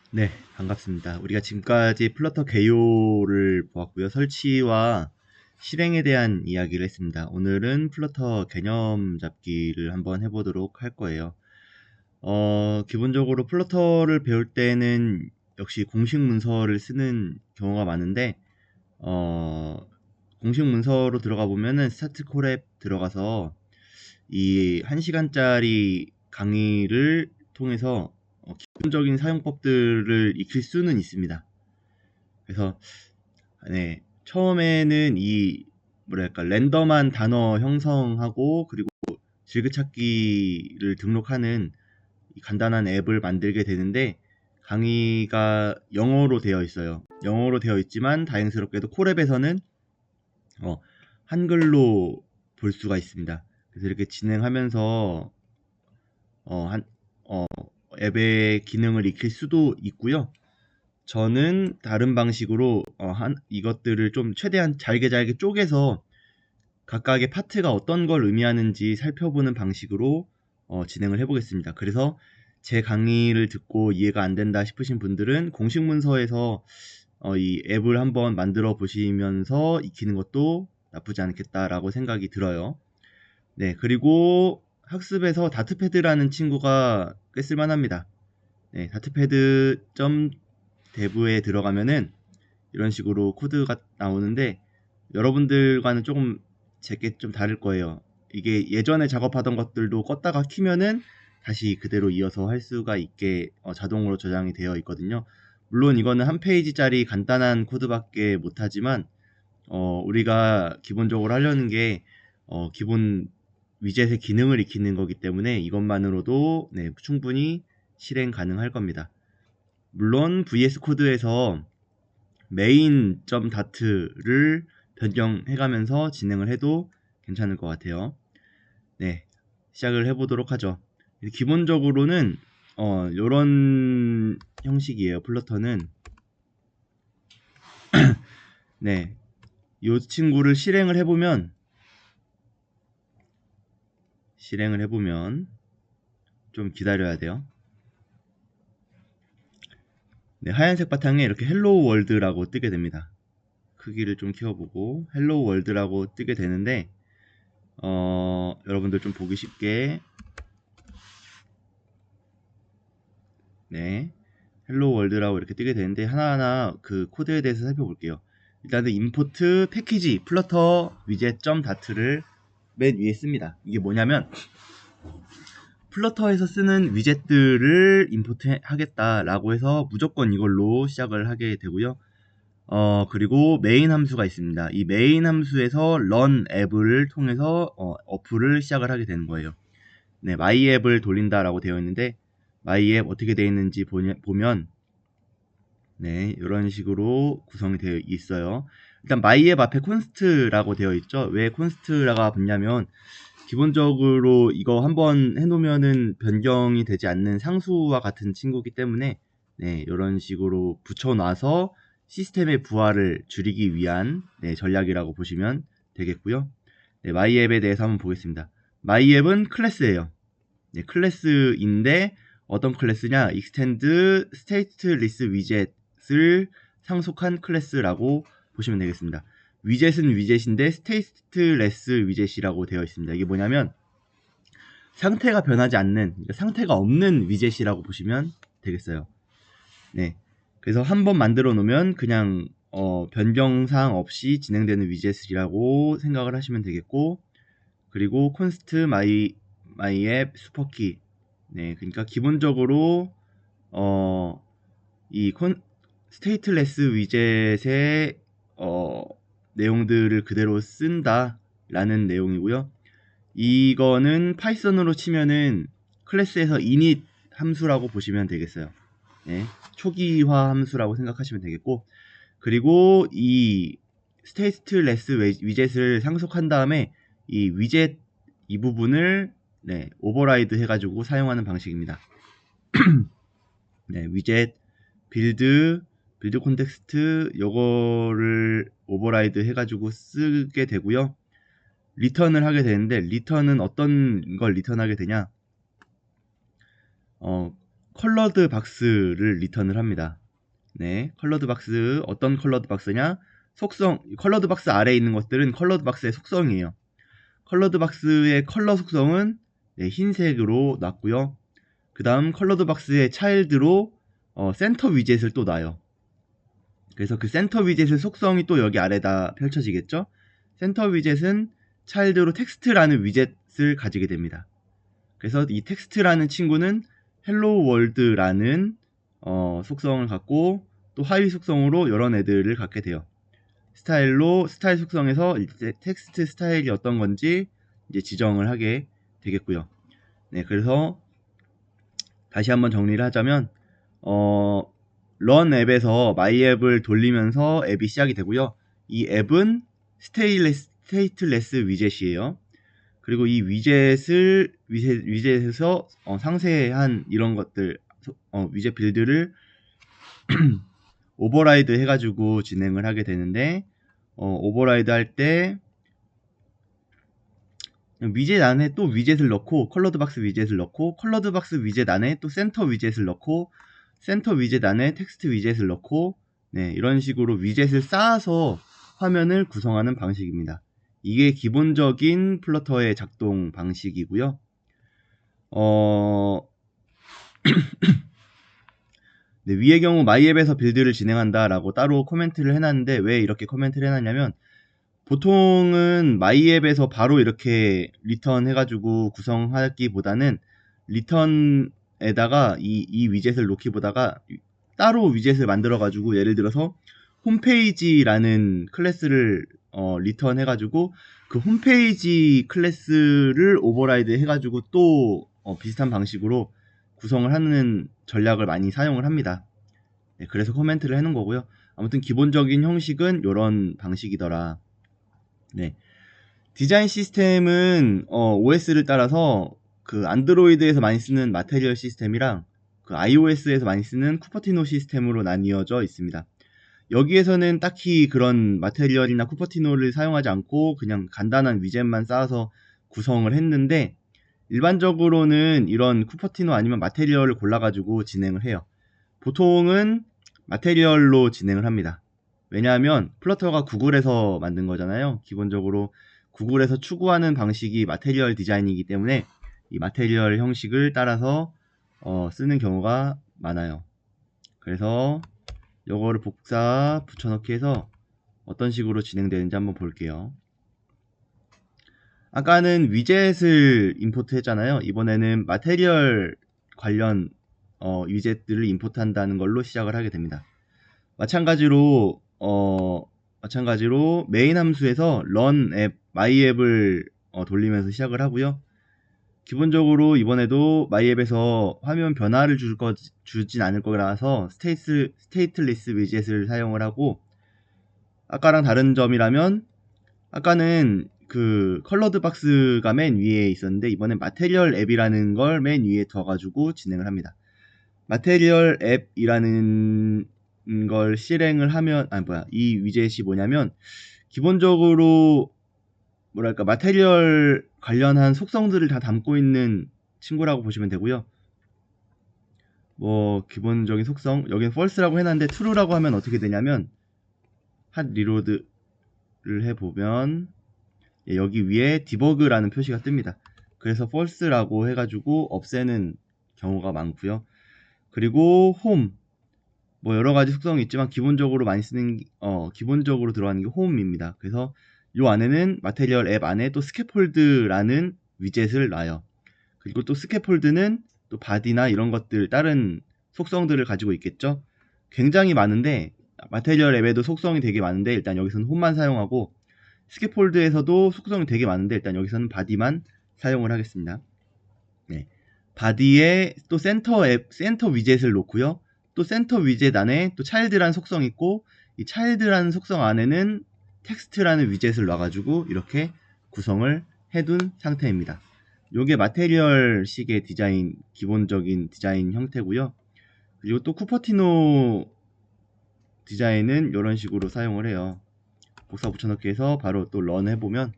네, 반갑습니다. 우리가 지금까지 플러터 개요를 보았고요. 설치와 실행에 대한 이야기를 했습니다. 오늘은 플러터 개념 잡기를 한번 해보도록 할 거예요. 기본적으로 플러터를 배울 때는 역시 공식 문서를 쓰는 경우가 많은데, 어, 공식 문서로 들어가 보면은 스타트 콜앱 들어가서 이 1시간짜리 강의를 통해서 기본적인 사용법들을 익힐 수는 있습니다. 그래서 네, 처음에는 이 뭐랄까 랜덤한 단어 형성하고 그리고 질그찾기를 등록하는 이 간단한 앱을 만들게 되는데 강의가 영어로 되어 있어요. 영어로 되어 있지만 다행스럽게도 콜앱에서는 어, 한글로 볼 수가 있습니다. 그래서 이렇게 진행하면서 어, 한, 어, 앱의 기능을 익힐 수도 있고요. 저는 다른 방식으로 이것들을 좀 최대한 잘게 잘게 쪼개서 각각의 파트가 어떤 걸 의미하는지 살펴보는 방식으로 진행을 해보겠습니다. 그래서 제 강의를 듣고 이해가 안 된다 싶으신 분들은 공식 문서에서 이 앱을 한번 만들어 보시면서 익히는 것도 나쁘지 않겠다라고 생각이 들어요. 네, 그리고 학습에서 다트패드라는 친구가 꽤 쓸만합니다. 네, 다트패드.dev에 들어가면은 이런 식으로 코드가 나오는데 여러분들과는 조금 제게 좀 다를 거예요. 이게 예전에 작업하던 것들도 껐다가 키면은 다시 그대로 이어서 할 수가 있게 자동으로 저장이 되어 있거든요. 물론 이거는 한 페이지짜리 간단한 코드밖에 못하지만 우리가 기본적으로 하려는 게 기본 위젯의 기능을 익히는 거기 때문에 이것만으로도 네, 충분히 실행 가능할 겁니다. 물론 VS 코드에서 main.dat를 변경해가면서 진행을 해도 괜찮을 것 같아요. 네, 시작을 해보도록 하죠. 기본적으로는 이런 형식이에요. 플러터는 네, 이 친구를 실행을 해보면 좀 기다려야 돼요. 네, 하얀색 바탕에 이렇게 헬로우 월드라고 뜨게 됩니다. 크기를 좀 키워보고 헬로우 월드라고 뜨게 되는데 여러분들 좀 보기 쉽게 네, 헬로우 월드라고 이렇게 뜨게 되는데 하나하나 그 코드에 대해서 살펴볼게요. 일단은 임포트 패키지 플러터 위젯.dat를 맨 위에 씁니다. 이게 뭐냐면 플러터에서 쓰는 위젯들을 임포트 하겠다라고 해서 무조건 이걸로 시작을 하게 되고요. 그리고 메인 함수가 있습니다. 이 메인 함수에서 run 앱을 통해서 어플을 시작을 하게 되는 거예요. 네, my 앱을 돌린다라고 되어 있는데 my 앱 어떻게 되어 있는지 보면 네, 이런 식으로 구성이 되어 있어요. 일단 my 앱 앞에 const라고 되어 있죠. 왜 const라가 붙냐면 기본적으로 이거 한번 해놓으면은 변경이 되지 않는 상수와 같은 친구이기 때문에 네, 이런 식으로 붙여놔서 시스템의 부하를 줄이기 위한 네, 전략이라고 보시면 되겠고요. 네, myApp에 대해서 한번 보겠습니다. myApp은 클래스예요. 네, 클래스인데 어떤 클래스냐? extend stateless widget을 상속한 클래스라고 보시면 되겠습니다. 위젯은 위젯인데 stateless widget이라고 되어 있습니다. 이게 뭐냐면 상태가 변하지 않는, 그러니까 상태가 없는 위젯이라고 보시면 되겠어요. 네. 그래서 한번 만들어 놓으면 그냥 변경사항 없이 진행되는 위젯이라고 생각을 하시면 되겠고, 그리고 const my app 슈퍼키. 네, 그러니까 기본적으로 이 스테이트레스 위젯의 내용들을 그대로 쓴다라는 내용이고요. 이거는 파이썬으로 치면은 클래스에서 init 함수라고 보시면 되겠어요. 네, 초기화 함수라고 생각하시면 되겠고, 그리고 이 스테이트레스 위젯을 상속한 다음에 이 위젯 이 부분을 네, 오버라이드 해가지고 사용하는 방식입니다. 네, 위젯 빌드 콘텍스트 요거를 오버라이드 해가지고 쓰게 되고요. 리턴을 하게 되는데 리턴은 어떤 걸 리턴하게 되냐? 컬러드 박스를 리턴을 합니다. 네, 컬러드 박스, 어떤 컬러드 박스냐? 속성, 컬러드 박스 아래에 있는 것들은 컬러드 박스의 속성이에요. 컬러드 박스의 컬러 속성은 네, 흰색으로 놨고요. 그 다음 컬러드 박스의 차일드로 센터 위젯을 또 놔요. 그래서 그 센터 위젯의 속성이 또 여기 아래다 펼쳐지겠죠? 센터 위젯은 차일드로 텍스트라는 위젯을 가지게 됩니다. 그래서 이 텍스트라는 친구는 헬로 월드라는 속성을 갖고 또 하위 속성으로 이런 애들을 갖게 돼요. 스타일 속성에서 이제 텍스트 스타일이 어떤 건지 이제 지정을 하게 되겠고요. 네, 그래서 다시 한번 정리를 하자면 런 앱에서 마이 앱을 돌리면서 앱이 시작이 되고요. 이 앱은 스테이트레스 위젯이에요. 그리고 이 위젯에서 상세한 이런 것들 위젯 빌드를 오버라이드 해가지고 진행을 하게 되는데 오버라이드 할 때 위젯 안에 또 위젯을 넣고 컬러드 박스 위젯을 넣고 컬러드 박스 위젯 안에 또 센터 위젯을 넣고 센터 위젯 안에 텍스트 위젯을 넣고 네, 이런 식으로 위젯을 쌓아서 화면을 구성하는 방식입니다. 이게 기본적인 플러터의 작동 방식이고요. 네, 위의 경우 마이앱에서 빌드를 진행한다 라고 따로 코멘트를 해놨는데 왜 이렇게 코멘트를 해놨냐면 보통은 마이앱에서 바로 이렇게 리턴 해가지고 구성하기보다는 리턴에다가 이 위젯을 놓기보다가 따로 위젯을 만들어가지고 예를 들어서 홈페이지라는 클래스를 리턴 해가지고 그 홈페이지 클래스를 오버라이드 해가지고 또 비슷한 방식으로 구성을 하는 전략을 많이 사용을 합니다. 네, 그래서 코멘트를 해놓은 거고요. 아무튼 기본적인 형식은 이런 방식이더라. 네. 디자인 시스템은 OS를 따라서 그 안드로이드에서 많이 쓰는 마테리얼 시스템이랑 그 iOS에서 많이 쓰는 쿠퍼티노 시스템으로 나뉘어져 있습니다. 여기에서는 딱히 그런 마테리얼이나 쿠퍼티노를 사용하지 않고 그냥 간단한 위젯만 쌓아서 구성을 했는데 일반적으로는 이런 쿠퍼티노 아니면 마테리얼을 골라가지고 진행을 해요. 보통은 마테리얼로 진행을 합니다. 왜냐하면 플러터가 구글에서 만든 거잖아요. 기본적으로 구글에서 추구하는 방식이 마테리얼 디자인이기 때문에 이 마테리얼 형식을 따라서 쓰는 경우가 많아요. 그래서 이거를 복사 붙여넣기 해서 어떤 식으로 진행되는지 한번 볼게요. 아까는 위젯을 임포트 했잖아요. 이번에는 마테리얼 관련 위젯들을 임포트 한다는 걸로 시작을 하게 됩니다. 마찬가지로 메인 함수에서 run 앱, my 앱을 돌리면서 시작을 하고요. 기본적으로 이번에도 my 앱에서 화면 변화를 주진 않을 거라서 스테이트리스 위젯을 사용을 하고 아까랑 다른 점이라면 아까는 그 컬러드 박스가 맨 위에 있었는데 이번엔 마테리얼 앱이라는 걸 맨 위에 둬가지고 진행을 합니다. 마테리얼 앱이라는 걸 실행을 하면 이 위젯이 뭐냐면 기본적으로 뭐랄까 마테리얼 관련한 속성들을 다 담고 있는 친구라고 보시면 되고요. 뭐 기본적인 속성 여기는 false라고 해놨는데 true라고 하면 어떻게 되냐면 핫 리로드를 해보면 여기 위에 디버그라는 표시가 뜹니다. 그래서 false라고 해가지고 없애는 경우가 많고요. 그리고 홈 뭐 여러가지 속성이 있지만 기본적으로 많이 쓰는 기본적으로 들어가는 게 홈입니다. 그래서 요 안에는 마테리얼 앱 안에 또 스캐폴드라는 위젯을 놔요. 그리고 또 스캐폴드는 또 바디나 이런 것들 다른 속성들을 가지고 있겠죠. 굉장히 많은데 마테리얼 앱에도 속성이 되게 많은데 일단 여기서는 홈만 사용하고 스캐폴드에서도 속성이 되게 많은데 일단 여기서는 바디만 사용을 하겠습니다. 네. 바디에 또 센터 위젯을 놓고요. 또 센터 위젯 안에 또 차일드라는 속성이 있고 이 차일드라는 속성 안에는 텍스트라는 위젯을 놔가지고 이렇게 구성을 해둔 상태입니다. 요게 마테리얼 식의 디자인, 기본적인 디자인 형태고요. 그리고 또 쿠퍼티노 디자인은 이런 식으로 사용을 해요. 복사 붙여넣기 해서 바로 또 런 해보면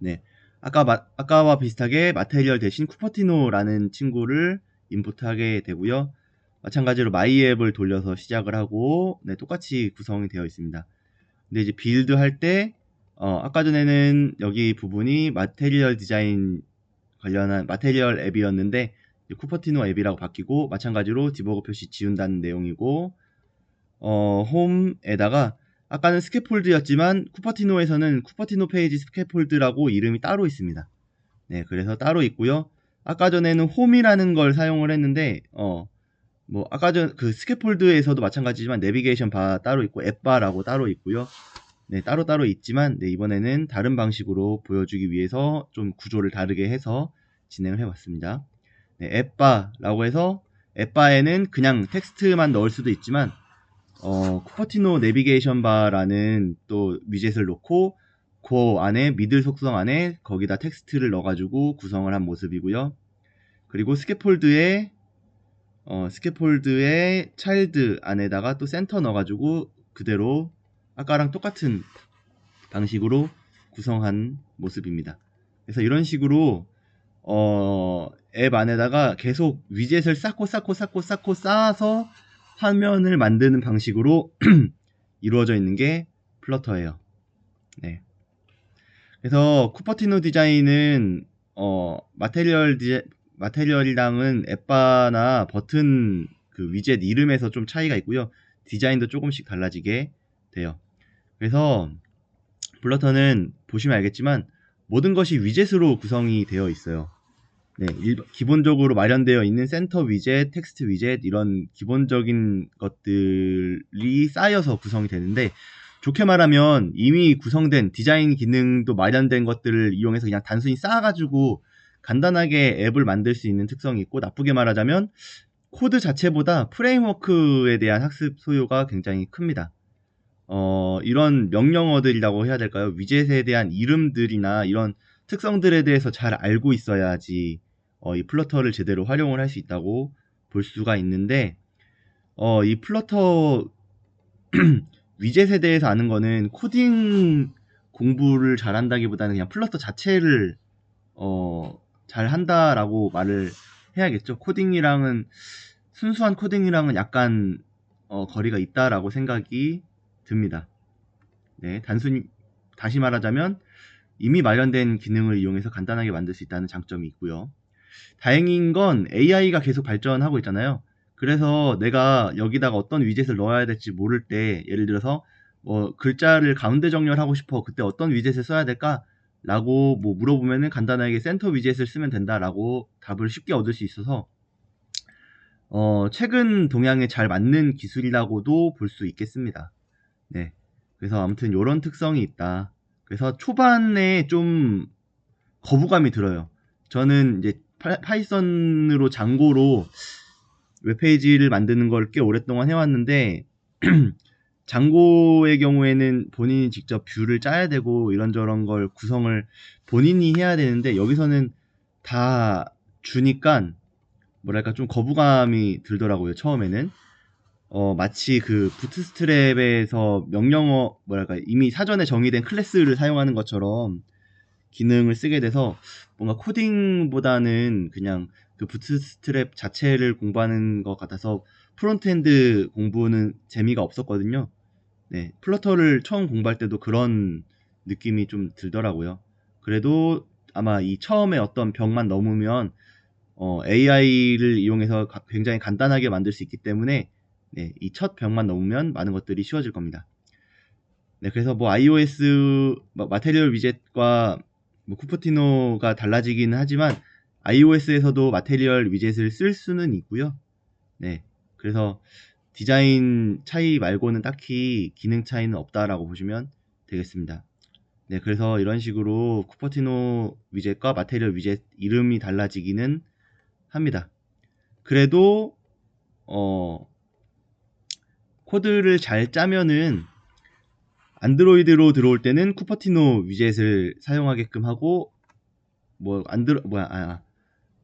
네, 아까와 비슷하게 마테리얼 대신 쿠퍼티노라는 친구를 임포트하게 되고요. 마찬가지로 my 앱을 돌려서 시작을 하고 네, 똑같이 구성이 되어 있습니다. 근데 이제 빌드 할 때 아까 전에는 여기 부분이 마테리얼 디자인 관련한 마테리얼 앱이었는데 쿠퍼티노 앱이라고 바뀌고 마찬가지로 디버그 표시 지운다는 내용이고 홈에다가 아까는 스캐폴드였지만 쿠퍼티노에서는 쿠퍼티노 페이지 스캐폴드라고 이름이 따로 있습니다. 네, 그래서 따로 있고요. 아까 전에는 홈이라는 걸 사용을 했는데 뭐 아까 전 그 스캐폴드에서도 마찬가지지만 내비게이션 바 따로 있고 앱바라고 따로 있고요. 네, 따로따로 있지만 네, 이번에는 다른 방식으로 보여주기 위해서 좀 구조를 다르게 해서 진행을 해봤습니다. 네, 앱바라고 해서 앱바에는 그냥 텍스트만 넣을 수도 있지만 쿠퍼티노 내비게이션 바라는 또 위젯을 놓고 그 안에 미들 속성 안에 거기다 텍스트를 넣어가지고 구성을 한 모습이고요. 그리고 스캐폴드에 차일드 안에다가 또 센터 넣어가지고 그대로 아까랑 똑같은 방식으로 구성한 모습입니다. 그래서 이런 식으로 앱 안에다가 계속 위젯을 쌓고 쌓아서 화면을 만드는 방식으로 이루어져 있는 게 플러터예요. 네. 그래서 쿠퍼티노 디자인은 마테리얼이랑은 앱바나 버튼 그 위젯 이름에서 좀 차이가 있고요. 디자인도 조금씩 달라지게 돼요. 그래서 플러터는 보시면 알겠지만 모든 것이 위젯으로 구성이 되어 있어요. 네, 기본적으로 마련되어 있는 센터 위젯, 텍스트 위젯 이런 기본적인 것들이 쌓여서 구성이 되는데 좋게 말하면 이미 구성된 디자인 기능도 마련된 것들을 이용해서 그냥 단순히 쌓아가지고 간단하게 앱을 만들 수 있는 특성이 있고 나쁘게 말하자면 코드 자체보다 프레임워크에 대한 학습 소요가 굉장히 큽니다. 이런 명령어들이라고 해야 될까요? 위젯에 대한 이름들이나 이런 특성들에 대해서 잘 알고 있어야지 이 플러터를 제대로 활용을 할 수 있다고 볼 수가 있는데 이 플러터 위젯에 대해서 아는 거는 코딩 공부를 잘한다기보다는 그냥 플러터 자체를 잘 한다라고 말을 해야겠죠. 순수한 코딩이랑은 약간 거리가 있다라고 생각이 듭니다. 네, 다시 말하자면 이미 마련된 기능을 이용해서 간단하게 만들 수 있다는 장점이 있고요. 다행인 건 AI가 계속 발전하고 있잖아요. 그래서 내가 여기다가 어떤 위젯을 넣어야 될지 모를 때 예를 들어서 뭐 글자를 가운데 정렬하고 싶어. 그때 어떤 위젯을 써야 될까? 라고 뭐 물어보면은 간단하게 센터 위젯을 쓰면 된다라고 답을 쉽게 얻을 수 있어서 최근 동향에 잘 맞는 기술이라고도 볼 수 있겠습니다. 네. 그래서 아무튼 이런 특성이 있다. 그래서 초반에 좀 거부감이 들어요. 저는 이제 파이썬으로 장고로 웹페이지를 만드는 걸 꽤 오랫동안 해왔는데 장고의 경우에는 본인이 직접 뷰를 짜야 되고 이런저런 걸 구성을 본인이 해야 되는데 여기서는 다 주니까 뭐랄까 좀 거부감이 들더라고요. 처음에는 마치 그 부트스트랩에서 명령어 뭐랄까 이미 사전에 정의된 클래스를 사용하는 것처럼 기능을 쓰게 돼서 뭔가 코딩보다는 그냥 그 부트스트랩 자체를 공부하는 것 같아서 프론트엔드 공부는 재미가 없었거든요. 네, 플러터를 처음 공부할 때도 그런 느낌이 좀 들더라고요. 그래도 아마 이 처음에 어떤 벽만 넘으면 AI를 이용해서 굉장히 간단하게 만들 수 있기 때문에 네, 이 첫 벽만 넘으면 많은 것들이 쉬워질 겁니다. 네, 그래서 뭐 iOS 마테리얼 위젯과 뭐 쿠퍼티노가 달라지기는 하지만 iOS에서도 마테리얼 위젯을 쓸 수는 있고요. 네, 그래서 디자인 차이 말고는 딱히 기능 차이는 없다라고 보시면 되겠습니다. 네, 그래서 이런 식으로 쿠퍼티노 위젯과 마테리얼 위젯 이름이 달라지기는 합니다. 그래도 코드를 잘 짜면은 안드로이드로 들어올 때는 쿠퍼티노 위젯을 사용하게끔 하고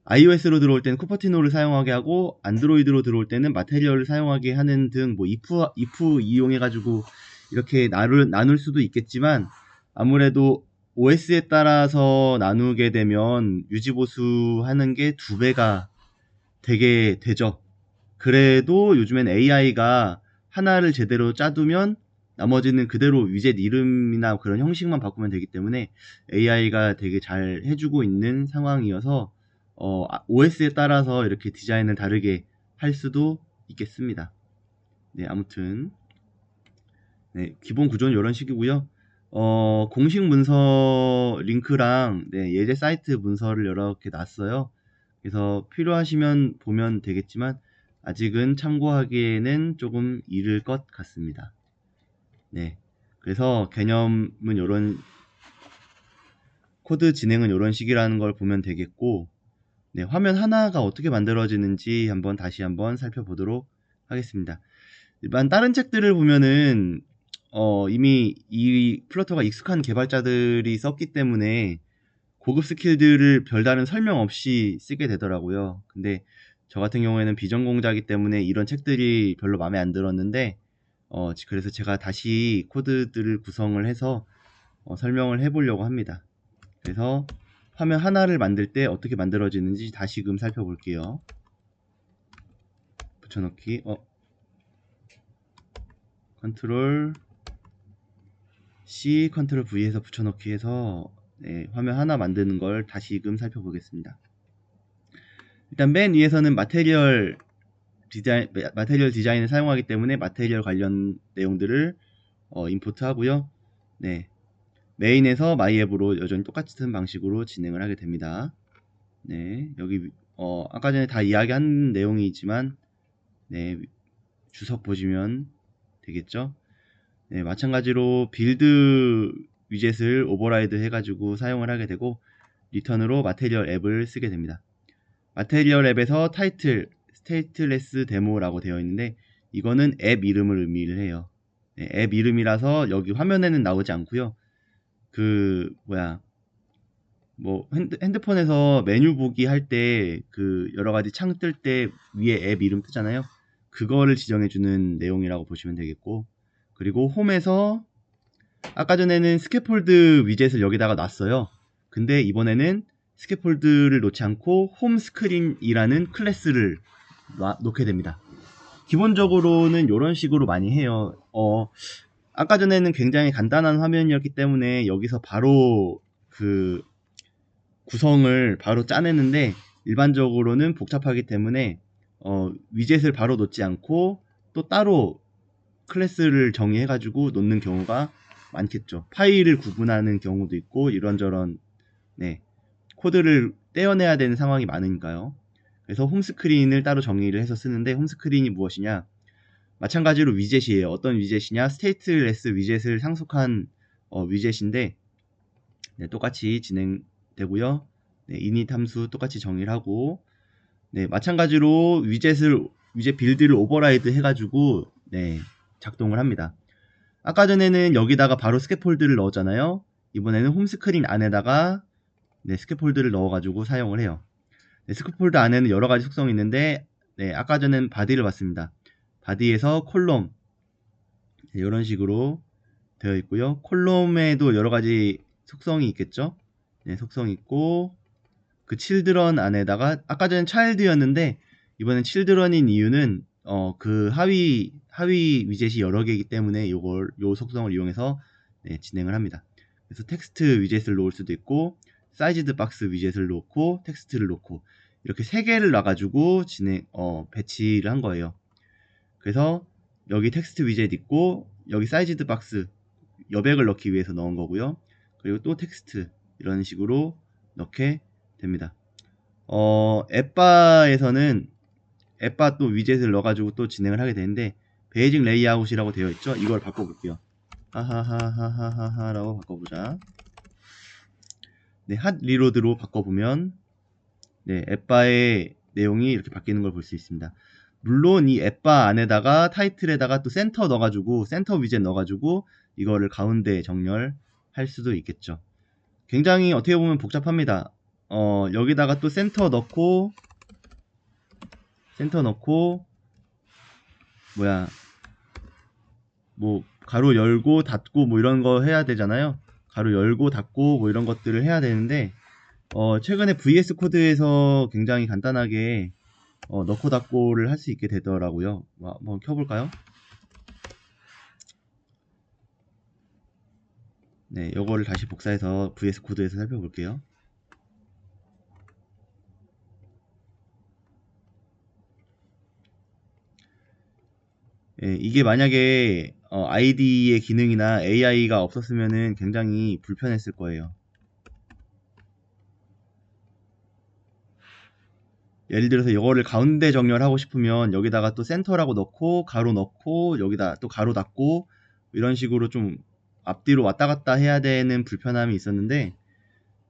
iOS로 들어올 때는 쿠퍼티노를 사용하게 하고 안드로이드로 들어올 때는 마테리얼을 사용하게 하는 등 뭐 if 이용해 가지고 이렇게 나눌 수도 있겠지만 아무래도 OS에 따라서 나누게 되면 유지보수 하는 게 2배가 되게 되죠. 그래도 요즘엔 AI가 하나를 제대로 짜두면 나머지는 그대로 위젯 이름이나 그런 형식만 바꾸면 되기 때문에 AI가 되게 잘 해주고 있는 상황이어서 OS에 따라서 이렇게 디자인을 다르게 할 수도 있겠습니다. 네, 아무튼 네, 기본 구조는 이런 식이고요. 공식 문서 링크랑 네, 예제 사이트 문서를 이렇게 놨어요. 그래서 필요하시면 보면 되겠지만 아직은 참고하기에는 조금 이를 것 같습니다. 네, 그래서 개념은 이런 코드 진행은 이런 식이라는 걸 보면 되겠고, 네, 화면 하나가 어떻게 만들어지는지 다시 한번 살펴보도록 하겠습니다. 일반 다른 책들을 보면은 이미 이 플러터가 익숙한 개발자들이 썼기 때문에 고급 스킬들을 별다른 설명 없이 쓰게 되더라고요. 근데 저 같은 경우에는 비전공자이기 때문에 이런 책들이 별로 마음에 안 들었는데 그래서 제가 다시 코드들을 구성을 해서 설명을 해보려고 합니다. 그래서 화면 하나를 만들 때 어떻게 만들어지는지 다시금 살펴볼게요. 붙여넣기 컨트롤 C, 컨트롤 V 해서 붙여넣기 해서 네, 화면 하나 만드는 걸 다시금 살펴보겠습니다. 일단 맨 위에서는 마테리얼 디자인을 사용하기 때문에 마테리얼 관련 내용들을 임포트 하고요. 네, 메인에서 마이앱으로 여전히 똑같은 방식으로 진행을 하게 됩니다. 네, 여기 아까 전에 다 이야기한 내용이지만 네, 주석 보시면 되겠죠. 네, 마찬가지로 빌드 위젯을 오버라이드 해가지고 사용을 하게 되고 리턴으로 마테리얼 앱을 쓰게 됩니다. 마테리얼 앱에서 타이틀 스테이트레스 데모라고 되어 있는데 이거는 앱 이름을 의미를 해요. 네, 앱 이름이라서 여기 화면에는 나오지 않고요. 핸드폰에서 메뉴 보기 할 때 여러가지 창 뜰 때 위에 앱 이름 뜨잖아요. 그거를 지정해주는 내용이라고 보시면 되겠고, 그리고 홈에서 아까 전에는 스캐폴드 위젯을 여기다가 놨어요. 근데 이번에는 스캐폴드를 놓지 않고 홈 스크린이라는 클래스를 놓게 됩니다. 기본적으로는 이런 식으로 많이 해요. 아까 전에는 굉장히 간단한 화면이었기 때문에 여기서 바로 구성을 바로 짜내는데 일반적으로는 복잡하기 때문에 위젯을 바로 놓지 않고 또 따로 클래스를 정의해가지고 놓는 경우가 많겠죠. 파일을 구분하는 경우도 있고 이런저런 네, 코드를 떼어내야 되는 상황이 많으니까요. 그래서 홈스크린을 따로 정의를 해서 쓰는데 홈스크린이 무엇이냐? 마찬가지로 위젯이에요. 어떤 위젯이냐? 스테이트레스 위젯을 상속한 위젯인데 네, 똑같이 진행되고요. 네, init 함수 똑같이 정의를 하고 네, 마찬가지로 위젯 빌드를 오버라이드 해가지고 네, 작동을 합니다. 아까 전에는 여기다가 바로 스캐폴드를 넣었잖아요. 이번에는 홈스크린 안에다가 네, 스캐폴드를 넣어가지고 사용을 해요. 네, 스캐폴드 안에는 여러가지 속성이 있는데 네, 아까 전에는 바디를 봤습니다. 바디에서 콜롬 네, 이런 식으로 되어 있고요. 콜롬에도 여러가지 속성이 있겠죠. 네, 속성이 있고 그 칠드런 안에다가 아까 전엔 차일드였는데 이번엔 칠드런인 이유는 그 하위 위젯이 여러 개이기 때문에 요 속성을 이용해서 네, 진행을 합니다. 그래서 텍스트 위젯을 놓을 수도 있고 사이즈드 박스 위젯을 놓고 텍스트를 놓고 이렇게 세 개를 놔가지고 배치를 한 거예요. 그래서 여기 텍스트 위젯 있고 여기 사이즈드 박스 여백을 넣기 위해서 넣은 거고요. 그리고 또 텍스트 이런 식으로 넣게 됩니다. 앱바에서는 앱바 또 위젯을 넣어가지고 또 진행을 하게 되는데 베이직 레이아웃이라고 되어 있죠. 이걸 바꿔볼게요. 하하하하하하라고 바꿔보자. 네, 핫 리로드로 바꿔보면 네, 앱바의 내용이 이렇게 바뀌는 걸 볼 수 있습니다. 물론 이 앱바 안에다가 타이틀에다가 또 센터 넣어가지고 센터 위젯 넣어가지고 이거를 가운데 정렬할 수도 있겠죠. 굉장히 어떻게 보면 복잡합니다. 여기다가 또 센터 넣고 가로 열고 닫고 뭐 이런 거 해야 되잖아요. 가로 열고 닫고 뭐 이런 것들을 해야 되는데 최근에 VS 코드에서 굉장히 간단하게 넣고 닫고를 할 수 있게 되더라고요. 한번 켜볼까요? 네, 요거를 다시 복사해서 VS 코드에서 살펴볼게요. 예, 이게 만약에 ID의 기능이나 AI가 없었으면은 굉장히 불편했을 거예요. 예를 들어서 이거를 가운데 정렬하고 싶으면 여기다가 또 센터라고 넣고 가로 넣고 여기다 또 가로 닫고 이런 식으로 좀 앞뒤로 왔다 갔다 해야 되는 불편함이 있었는데,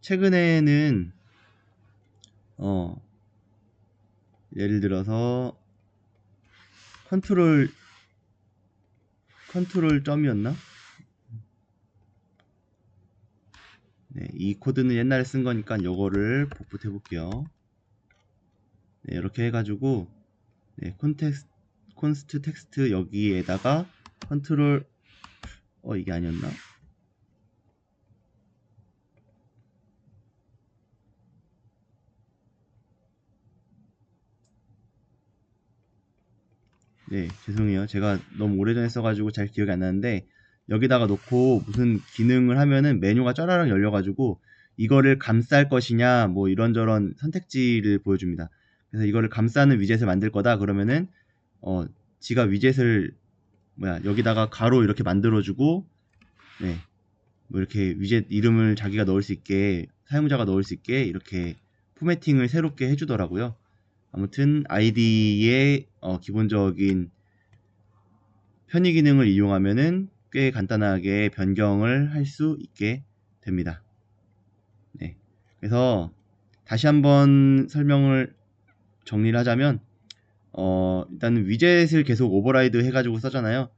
최근에는 예를 들어서 컨트롤 점이었나? 네, 이 코드는 옛날에 쓴 거니까 요거를 복붙해 볼게요. 네, 이렇게 해가지고 네, 콘스트 텍스트 여기에다가 컨트롤 이게 아니었나? 네, 죄송해요. 제가 너무 오래전에 써가지고 잘 기억이 안 나는데, 여기다가 놓고 무슨 기능을 하면은 메뉴가 쫘라락 열려가지고 이거를 감쌀 것이냐 뭐 이런저런 선택지를 보여줍니다. 그래서 이거를 감싸는 위젯을 만들 거다 그러면은 지가 위젯을 여기다가 가로 이렇게 만들어주고, 네, 뭐 이렇게 위젯 이름을 자기가 넣을 수 있게, 사용자가 넣을 수 있게 이렇게 포매팅을 새롭게 해주더라고요. 아무튼 ID의 기본적인 편의 기능을 이용하면은 꽤 간단하게 변경을 할 수 있게 됩니다. 네. 그래서 다시 한번 설명을 정리를 하자면, 일단은 위젯을 계속 오버라이드 해가지고 써잖아요.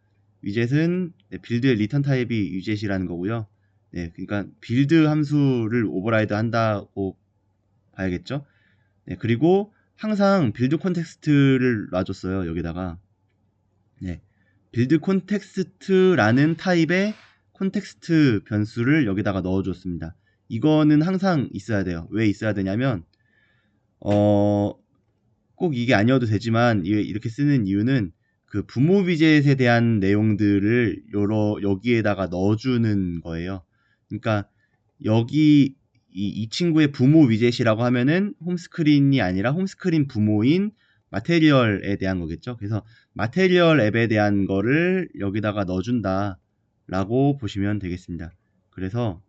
위젯은 빌드의 리턴 타입이 위젯이라는 거고요. 네, 그러니까 빌드 함수를 오버라이드 한다고 봐야겠죠. 네, 그리고 항상 빌드 콘텍스트를 놔줬어요. 여기다가. 네, 빌드 콘텍스트라는 타입의 콘텍스트 변수를 여기다가 넣어줬습니다. 이거는 항상 있어야 돼요. 왜 있어야 되냐면 꼭 이게 아니어도 되지만 이렇게 쓰는 이유는 그 부모 위젯에 대한 내용들을 여기에다가 넣어주는 거예요. 그러니까 여기 이 친구의 부모 위젯이라고 하면은 홈스크린이 아니라 홈스크린 부모인 마테리얼에 대한 거겠죠. 그래서 마테리얼 앱에 대한 거를 여기다가 넣어준다 라고 보시면 되겠습니다. 그래서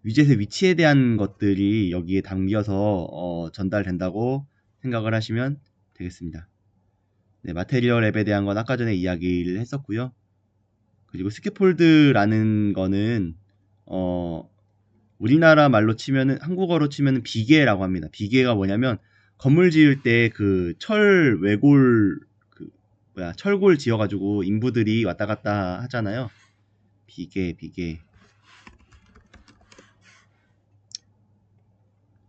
위젯의 위치에 대한 것들이 여기에 담겨서 전달된다고 생각을 하시면 되겠습니다. 네, 마테리얼 앱에 대한 건 아까 전에 이야기를 했었고요. 그리고 스캐폴드라는 거는 우리나라 말로 치면은, 한국어로 치면은 비계라고 합니다. 비계가 뭐냐면 건물 지을 때 그 철 외골 철골 지어가지고 인부들이 왔다 갔다 하잖아요. 비계.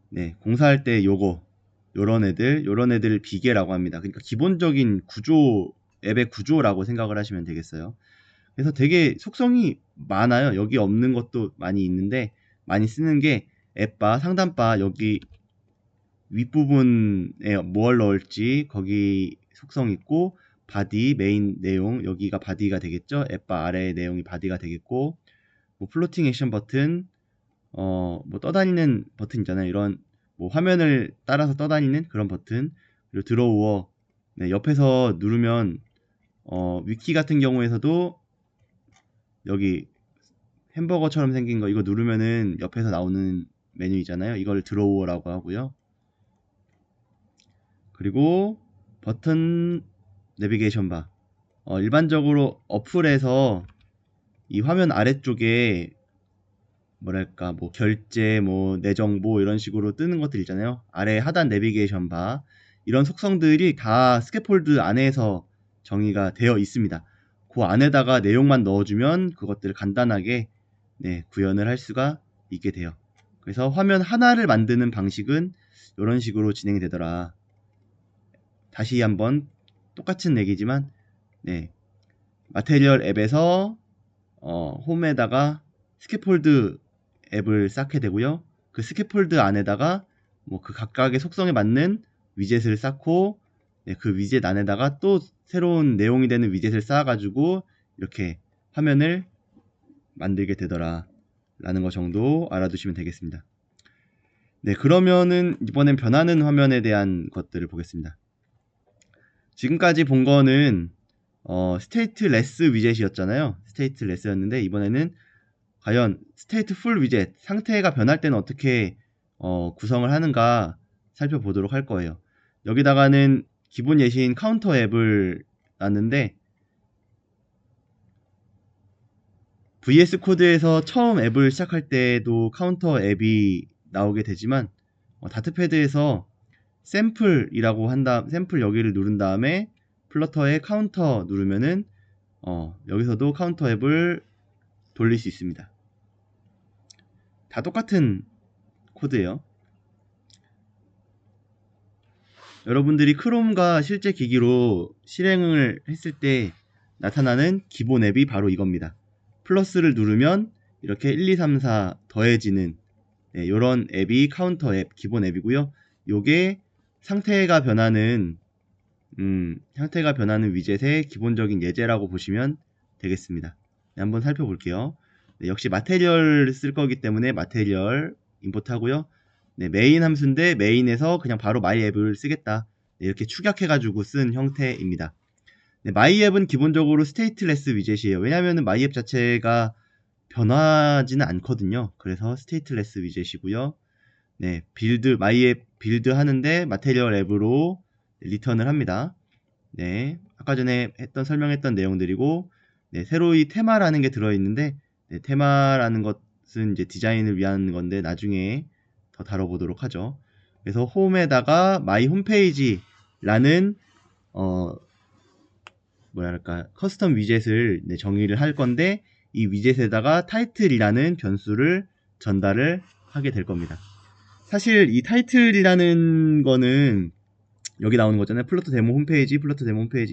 네, 공사할 때 요런 애들 비계라고 합니다. 그러니까 기본적인 구조, 앱의 구조라고 생각을 하시면 되겠어요. 그래서 되게 속성이 많아요. 여기 없는 것도 많이 있는데, 많이 쓰는 게 앱바, 상단바 여기 윗부분에 뭘 넣을지 거기 속성 있고, 바디, 메인 내용 여기가 바디가 되겠죠. 앱바 아래 내용이 바디가 되겠고, 뭐 플로팅 액션 버튼, 뭐 떠다니는 버튼 있잖아요. 이런 뭐 화면을 따라서 떠다니는 그런 버튼, 그리고 드로우어, 네, 옆에서 누르면 위키 같은 경우에서도 여기 햄버거처럼 생긴 거 이거 누르면은 옆에서 나오는 메뉴 있잖아요. 이걸 드로우어라고 하고요. 그리고 버튼 내비게이션 바, 일반적으로 어플에서 이 화면 아래쪽에 뭐랄까 뭐 결제 뭐 내 정보 이런 식으로 뜨는 것들 있잖아요. 아래 하단 내비게이션 바, 이런 속성들이 다 스캐폴드 안에서 정의가 되어 있습니다. 그 안에다가 내용만 넣어주면 그것들을 간단하게 네, 구현을 할 수가 있게 돼요. 그래서 화면 하나를 만드는 방식은 이런 식으로 진행이 되더라. 다시 한번 똑같은 얘기지만, 네, 마테리얼 앱에서 홈에다가 스캐폴드 앱을 쌓게 되고요. 그 스캐폴드 안에다가 뭐 그 각각의 속성에 맞는 위젯을 쌓고 네, 그 위젯 안에다가 또 새로운 내용이 되는 위젯을 쌓아가지고 이렇게 화면을 만들게 되더라 라는 거 정도 알아두시면 되겠습니다. 네, 그러면은 이번엔 변하는 화면에 대한 것들을 보겠습니다. 지금까지 본 거는 스테이트레스 위젯이었잖아요. 스테이트레스였는데 이번에는 과연 스테이트풀 위젯, 상태가 변할 때는 어떻게 구성을 하는가 살펴보도록 할 거예요. 여기다가는 기본 예시인 카운터 앱을 놨는데 VS 코드에서 처음 앱을 시작할 때도 카운터 앱이 나오게 되지만 다트패드에서 샘플이라고 샘플 여기를 누른 다음에 플러터에 카운터 누르면은 여기서도 카운터 앱을 돌릴 수 있습니다. 다 똑같은 코드예요. 여러분들이 크롬과 실제 기기로 실행을 했을 때 나타나는 기본 앱이 바로 이겁니다. 플러스를 누르면 이렇게 1, 2, 3, 4 더해지는 이런 앱이 카운터 앱, 기본 앱이고요. 요게 상태가 변하는 위젯의 기본적인 예제라고 보시면 되겠습니다. 네, 한번 살펴볼게요. 네, 역시 마테리얼 쓸 거기 때문에 마테리얼 임포트 하고요. 네, 메인 함수인데 메인에서 그냥 바로 마이 앱을 쓰겠다. 네, 이렇게 축약해가지고 쓴 형태입니다. 네, 마이 앱은 기본적으로 스테이트레스 위젯이에요. 왜냐하면 마이 앱 자체가 변하지는 않거든요. 그래서 스테이트레스 위젯이고요. 네, 마이 앱 빌드 하는데 마테리얼 앱으로 리턴을 합니다. 네, 아까 전에 설명했던 내용들이고, 네, 새로이 테마라는 게 들어있는데, 네, 테마라는 것은 이제 디자인을 위한 건데 나중에 더 다뤄보도록 하죠. 그래서 홈에다가 마이 홈페이지라는 뭐랄까 커스텀 위젯을 정의를 할 건데 이 위젯에다가 타이틀이라는 변수를 전달을 하게 될 겁니다. 사실 이 타이틀이라는 거는 여기 나오는 거잖아요. 플러터 데모 홈페이지,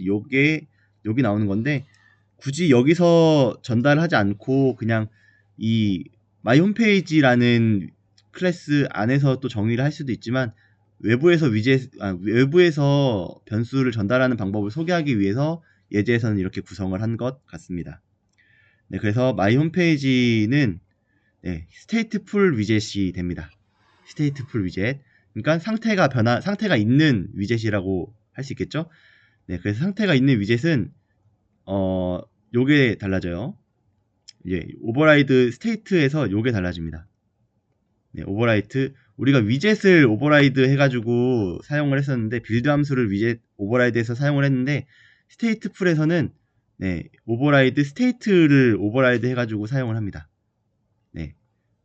요게 여기 나오는 건데 굳이 여기서 전달하지 않고 그냥 이 마이 홈페이지라는 클래스 안에서 또 정의를 할 수도 있지만 외부에서 변수를 전달하는 방법을 소개하기 위해서 예제에서는 이렇게 구성을 한 것 같습니다. 네, 그래서 마이 홈페이지는 스테이트풀 위젯이 됩니다. 스테이트풀 위젯. 그러니까 상태가 있는 위젯이라고 할 수 있겠죠? 네, 그래서 상태가 있는 위젯은 요게 달라져요. 오버라이드 스테이트에서 요게 달라집니다. 네, 오버라이드 우리가 위젯을 오버라이드 해가지고 사용을 했었는데 빌드 함수를 위젯 오버라이드해서 사용을 했는데 스테이트풀에서는 오버라이드 스테이트를 오버라이드 해가지고 사용을 합니다. 네,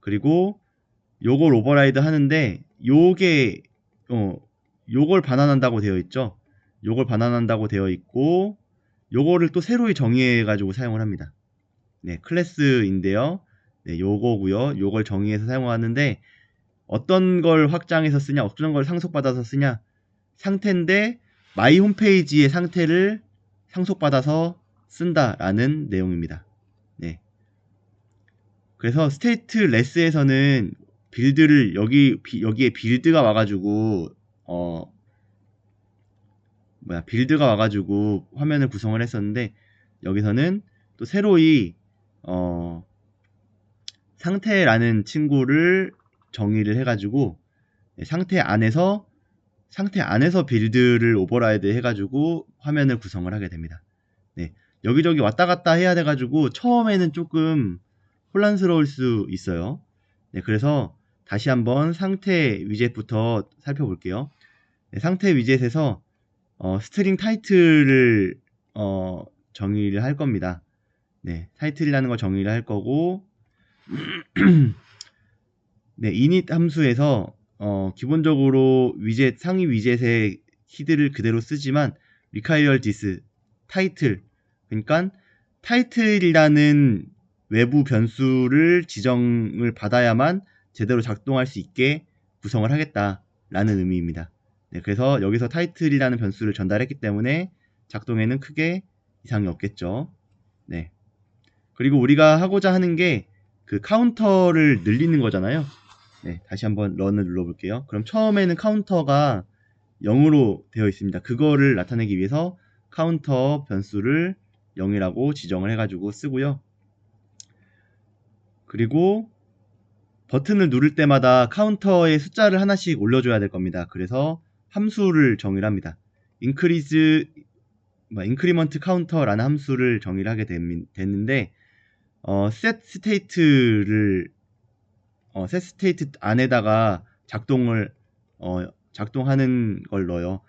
그리고 요걸 오버라이드 하는데 요게 요걸 반환한다고 되어 있죠. 요걸 반환한다고 되어 있고 요거를 또 새로이 정의해 가지고 사용을 합니다. 네, 클래스인데요. 네, 요거고요. 요걸 정의해서 사용하는데 어떤 걸 확장해서 쓰냐, 어떤 걸 상속받아서 쓰냐. 상태인데 마이 홈페이지의 상태를 상속받아서 쓴다라는 내용입니다. 네. 그래서 스테이트레스에서는 빌드를 여기에 빌드가 와가지고 빌드가 와가지고 화면을 구성을 했었는데 여기서는 또 새로이 상태라는 친구를 정의를 해가지고 상태 안에서 빌드를 오버라이드 해가지고 화면을 구성을 하게 됩니다. 네, 여기저기 왔다 갔다 해야 돼가지고 처음에는 조금 혼란스러울 수 있어요. 네, 그래서 다시 한번 상태 위젯부터 살펴볼게요. 네, 상태 위젯에서 스트링 타이틀을 정의를 할 겁니다. 네, 타이틀이라는 걸 정의를 할 거고 네, init 함수에서 기본적으로 상위 위젯의 키들을 그대로 쓰지만 require this 타이틀, 그러니까 타이틀이라는 외부 변수를 지정을 받아야만 제대로 작동할 수 있게 구성을 하겠다라는 의미입니다. 네, 그래서 여기서 타이틀이라는 변수를 전달했기 때문에 작동에는 크게 이상이 없겠죠. 네. 그리고 우리가 하고자 하는 게 그 카운터를 늘리는 거잖아요. 네, 다시 한번 런을 눌러볼게요. 그럼 처음에는 카운터가 0으로 되어 있습니다. 그거를 나타내기 위해서 카운터 변수를 0이라고 지정을 해가지고 쓰고요. 그리고 버튼을 누를 때마다 카운터의 숫자를 하나씩 올려줘야 될 겁니다. 그래서 함수를 정의를 합니다. increment counter라는 함수를 정의를 하게 됐는데 set state를 set state 안에다가 작동하는 걸 넣어요.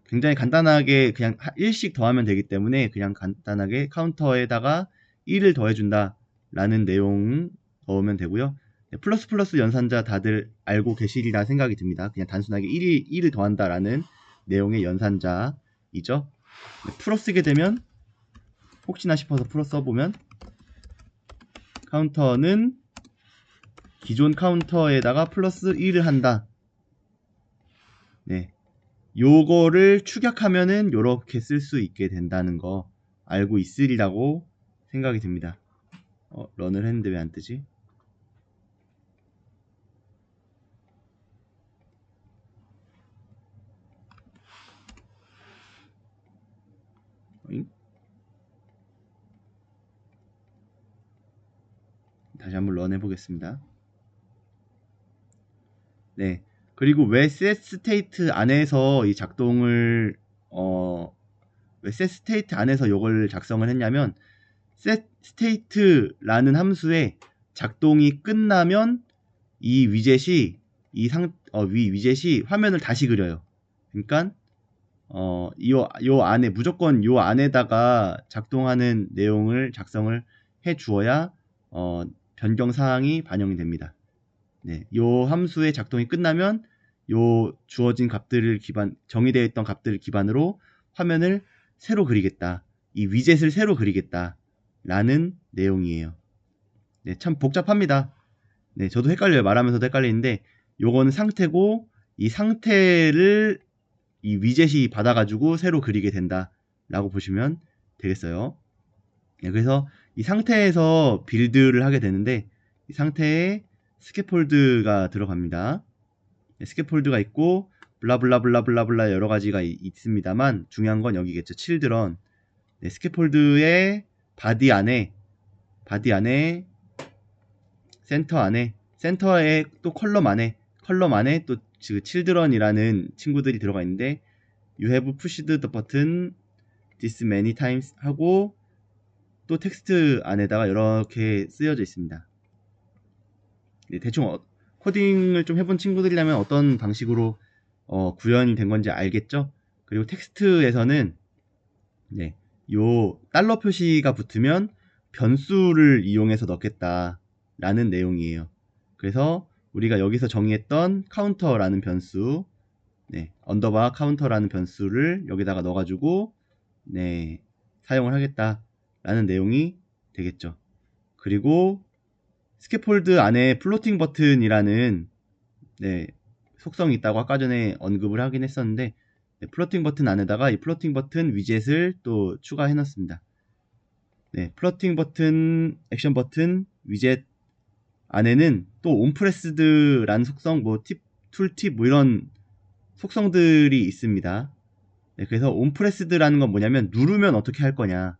굉장히 간단하게 그냥 1씩 더하면 되기 때문에 그냥 간단하게 카운터에다가 1을 더해준다 라는 내용 넣으면 되고요. 플러스 연산자 다들 알고 계시리라 생각이 듭니다. 그냥 단순하게 1을 더한다 라는 내용의 연산자이죠. 풀어 쓰게 되면 혹시나 싶어서 풀어 써보면 카운터는 기존 카운터에다가 플러스 1을 한다. 네, 요거를 축약하면은 요렇게 쓸 수 있게 된다는 거 알고 있으리라고 생각이 듭니다. 런을 했는데 왜 안 뜨지? 다시 한번 런 해보겠습니다. 네. 그리고 왜 set state 안에서 이 작동을 왜 set state 안에서 요걸 작성을 했냐면 set state라는 함수에 작동이 끝나면 이 위젯이 위젯이 화면을 다시 그려요. 그러니까 요 안에 무조건 요 안에다가 작동하는 내용을 작성을 해 주어야 변경 사항이 반영이 됩니다. 네, 요 함수의 작동이 끝나면 요 주어진 값들을 정의되어 있던 값들을 기반으로 화면을 새로 그리겠다. 이 위젯을 새로 그리겠다. 라는 내용이에요. 네, 참 복잡합니다. 네, 저도 헷갈려요. 말하면서도 헷갈리는데 요거는 상태고 이 상태를 이 위젯이 받아가지고 새로 그리게 된다. 라고 보시면 되겠어요. 네, 그래서 이 상태에서 빌드를 하게 되는데 이 상태에 스캐폴드가 들어갑니다. 네, 스캐폴드가 있고 블라블라블라블라블라 여러 가지가 있습니다만 중요한 건 여기겠죠. children. 네, 스캐폴드의 바디 안에 센터에 또 컬럼 안에 또 children이라는 친구들이 들어가 있는데 you have pushed the button this many times 하고 또 텍스트 안에다가 이렇게 쓰여져 있습니다. 네, 대충 코딩을 좀 해본 친구들이라면 어떤 방식으로 구현이 된 건지 알겠죠? 그리고 텍스트에서는 네, 요 달러 표시가 붙으면 변수를 이용해서 넣겠다 라는 내용이에요. 그래서 우리가 여기서 정의했던 카운터라는 변수, 네, 언더바 카운터라는 변수를 여기다가 넣어가지고 네, 사용을 하겠다 라는 내용이 되겠죠. 그리고 스캐폴드 안에 플로팅 버튼이라는 네, 속성이 있다고 아까 전에 언급을 하긴 했었는데 네, 플로팅 버튼 안에다가 이 플로팅 버튼 위젯을 또 추가해 놨습니다. 네, 플로팅 버튼, 액션 버튼, 위젯 안에는 또 온프레스드라는 속성, 툴팁 이런 속성들이 있습니다. 네, 그래서 온프레스드라는 건 뭐냐면 누르면 어떻게 할 거냐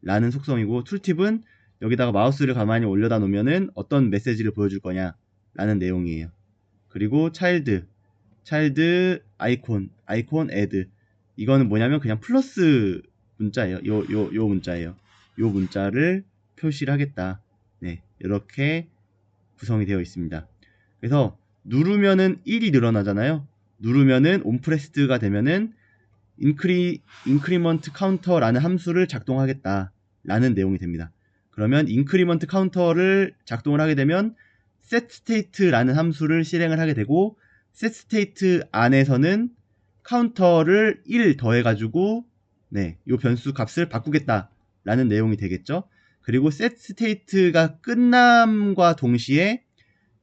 라는 속성이고 툴팁은 여기다가 마우스를 가만히 올려다 놓으면은 어떤 메시지를 보여줄 거냐 라는 내용이에요. 그리고 차일드 아이콘 애드 이거는 뭐냐면 그냥 플러스 문자예요. 요 문자예요. 요 문자를 표시를 하겠다. 네, 이렇게 구성이 되어 있습니다. 그래서 누르면은 1이 늘어나잖아요. 누르면은 온프레스드가 되면은 increment counter라는 함수를 작동하겠다 라는 내용이 됩니다. 그러면 increment counter를 작동을 하게 되면 set state라는 함수를 실행을 하게 되고 set state 안에서는 카운터를 1 더해가지고 네, 이 변수 값을 바꾸겠다 라는 내용이 되겠죠. 그리고 set state가 끝남과 동시에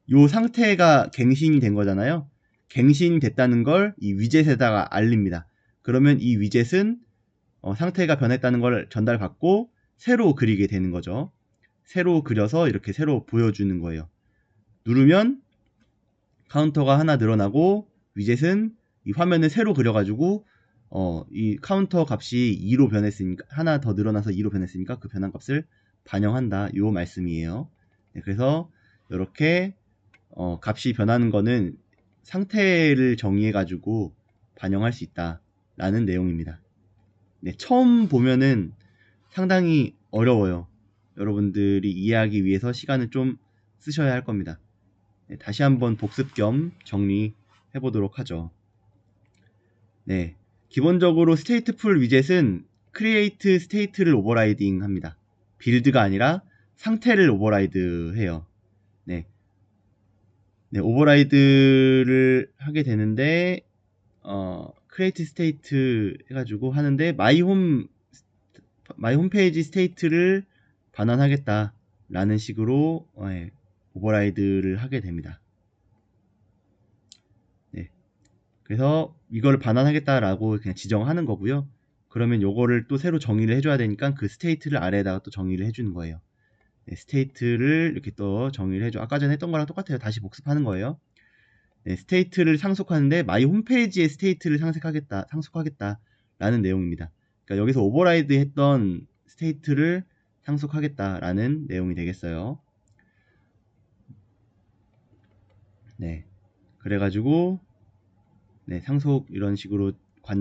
이 상태가 갱신이 된 거잖아요. 갱신이 됐다는 걸 이 위젯에다가 알립니다. 그러면 이 위젯은 상태가 변했다는 걸 전달받고 새로 그리게 되는 거죠. 새로 그려서 이렇게 새로 보여주는 거예요. 누르면 카운터가 하나 늘어나고 위젯은 이 화면을 새로 그려가지고 이 카운터 값이 2로 변했으니까 하나 더 늘어나서 2로 변했으니까 그 변한 값을 반영한다 요 말씀이에요. 네, 그래서 이렇게 값이 변하는 거는 상태를 정의해 가지고 반영할 수 있다 라는 내용입니다. 네, 처음 보면은 상당히 어려워요. 여러분들이 이해하기 위해서 시간을 좀 쓰셔야 할 겁니다. 네, 다시 한번 복습 겸 정리해 보도록 하죠. 네, 기본적으로 스테이트풀 위젯은 create state를 오버라이딩 합니다. 빌드가 아니라 상태를 오버라이드 해요. 네, 오버라이드를 하게 되는데 create state 해가지고 하는데 my 홈페이지 스테이트를 반환하겠다 라는 식으로 오버라이드를 하게 됩니다. 네, 그래서 이걸 반환하겠다라고 그냥 지정하는 거고요. 그러면 요거를 또 새로 정의를 해줘야 되니까 그 스테이트를 아래에다가 또 정의를 해주는 거예요. 네, 스테이트를 이렇게 또 정의를 해줘. 아까 전에 했던 거랑 똑같아요. 다시 복습하는 거예요. 네, 스테이트를 상속하는데 마이 홈페이지의 스테이트를 상속하겠다 라는 내용입니다. 그러니까 여기서 오버라이드 했던 스테이트를 상속하겠다 라는 내용이 되겠어요. 네, 그래가지고 네, 상속 이런 식으로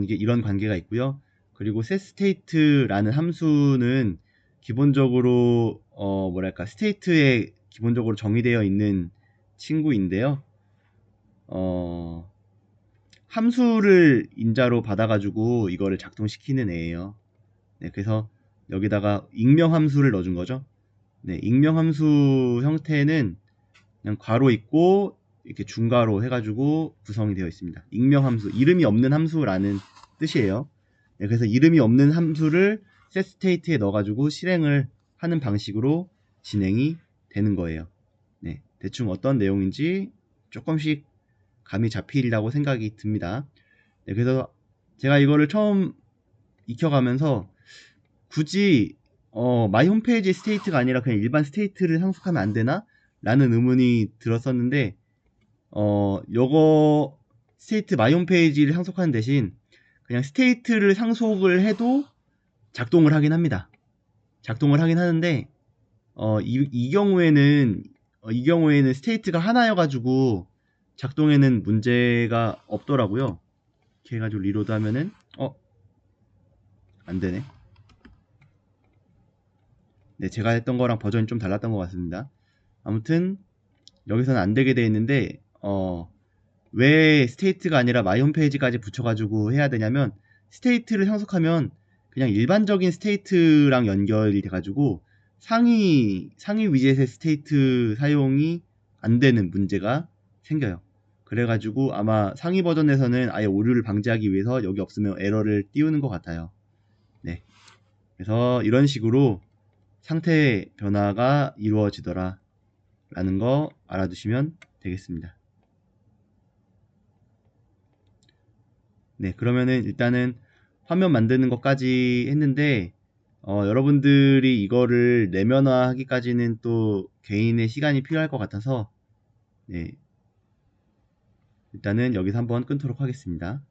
이런 관계가 있고요. 그리고 setState라는 함수는 기본적으로 뭐랄까 스테이트에 기본적으로 정의되어 있는 친구인데요. 함수를 인자로 받아가지고 이거를 작동시키는 애예요. 네, 그래서 여기다가 익명 함수를 넣어준 거죠. 네, 익명 함수 형태는 그냥 괄호 있고 이렇게 중괄호 해가지고 구성이 되어 있습니다. 익명 함수, 이름이 없는 함수라는 뜻이에요. 네, 그래서 이름이 없는 함수를 setState에 넣어가지고 실행을 하는 방식으로 진행이 되는 거예요. 네, 대충 어떤 내용인지 조금씩 감이 잡히리라고 생각이 듭니다. 네, 그래서 제가 이거를 처음 익혀가면서 굳이 마이 홈페이지 스테이트가 아니라 그냥 일반 스테이트를 상속하면 안 되나? 라는 의문이 들었었는데 요거 스테이트 마이 홈페이지를 상속하는 대신 그냥 스테이트를 상속을 해도 작동을 하긴 합니다. 작동을 하긴 하는데 이 경우에는 스테이트가 하나여가지고 작동에는 문제가 없더라고요. 이렇게 해가지고 리로드 하면은 안되네. 네, 제가 했던 거랑 버전이 좀 달랐던 것 같습니다. 아무튼 여기서는 안되게 되어 있는데 왜 스테이트가 아니라 마이 홈페이지까지 붙여가지고 해야 되냐면 스테이트를 상속하면 그냥 일반적인 스테이트랑 연결이 돼가지고 상위 위젯의 스테이트 사용이 안 되는 문제가 생겨요. 그래가지고 아마 상위 버전에서는 아예 오류를 방지하기 위해서 여기 없으면 에러를 띄우는 것 같아요. 네, 그래서 이런 식으로 상태 변화가 이루어지더라 라는 거 알아두시면 되겠습니다. 네, 그러면은 일단은 화면 만드는 것까지 했는데 여러분들이 이거를 내면화 하기까지는 또 개인의 시간이 필요할 것 같아서 네, 일단은 여기서 한번 끊도록 하겠습니다.